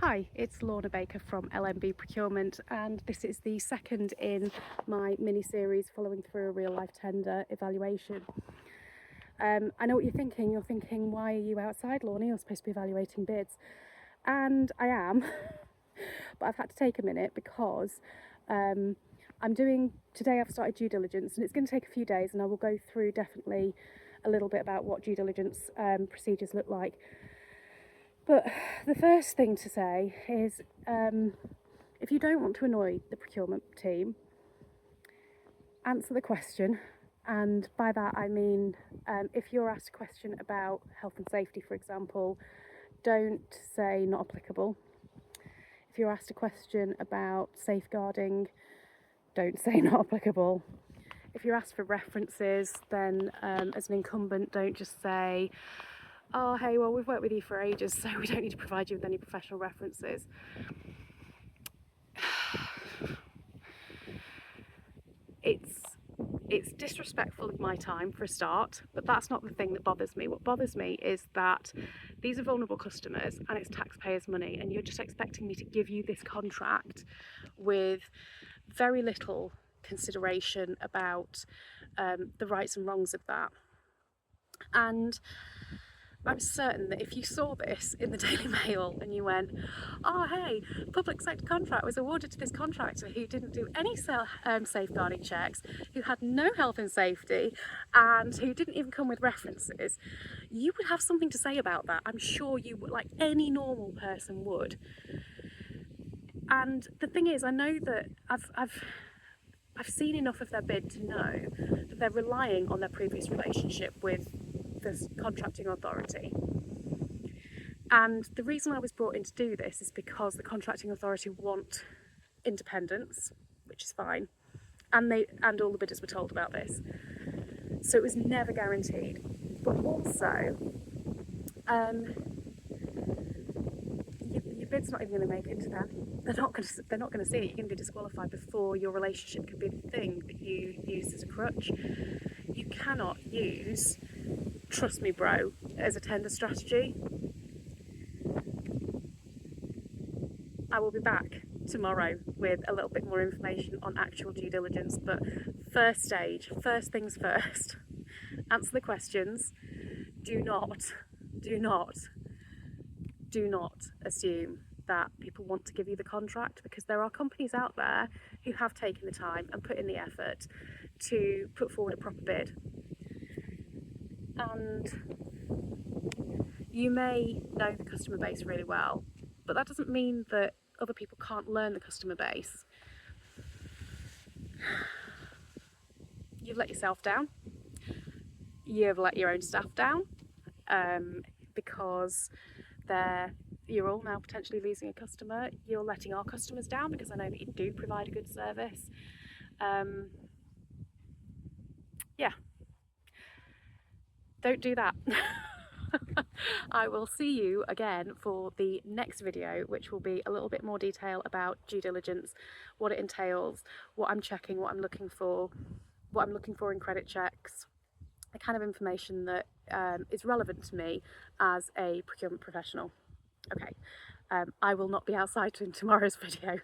Hi, it's Lorna Baker from LMB Procurement, and this is the second in my mini-series following through a real-life tender evaluation. I know what you're thinking. You're thinking, why are you outside, Lorna? You're supposed to be evaluating bids. And I am, but I've had to take a minute because today I've started due diligence, and it's going to take a few days, and I will go through definitely a little bit about what due diligence procedures look like. But the first thing to say is if you don't want to annoy the procurement team, answer the question. And by that I mean if you're asked a question about health and safety, for example, don't say not applicable. If you're asked a question about safeguarding, don't say not applicable. If you're asked for references, then as an incumbent, don't just say, oh, hey, well, we've worked with you for ages, so we don't need to provide you with any professional references. It's disrespectful of my time for a start, but that's not the thing that bothers me. What bothers me is that these are vulnerable customers and it's taxpayers' money, and you're just expecting me to give you this contract with very little consideration about the rights and wrongs of that. And I'm certain that if you saw this in the Daily Mail and you went, oh hey, public sector contract was awarded to this contractor who didn't do any safeguarding checks, who had no health and safety, and who didn't even come with references, you would have something to say about that. I'm sure you would, like any normal person would. And the thing is, I know that I've seen enough of their bid to know that they're relying on their previous relationship with this contracting authority. And the reason I was brought in to do this is because the contracting authority want independence, which is fine, and all the bidders were told about this. So it was never guaranteed. But also, your bid's not even going to make it to them. They're not going to see it. You're going to be disqualified before your relationship can be the thing that you use as a crutch. You cannot use trust me bro as a tender strategy. I will be back tomorrow with a little bit more information on actual due diligence, but first things first, answer the questions. Do not assume that people want to give you the contract, because there are companies out there who have taken the time and put in the effort to put forward a proper bid. And you may know the customer base really well, but that doesn't mean that other people can't learn the customer base. You've let yourself down. You've let your own staff down because you're all now potentially losing a customer. You're letting our customers down, because I know that you do provide a good service. Yeah, don't do that. I will see you again for the next video, which will be a little bit more detail about due diligence, what it entails, what I'm checking, what I'm looking for in credit checks, the kind of information that is relevant to me as a procurement professional. Okay, I will not be outside in tomorrow's video.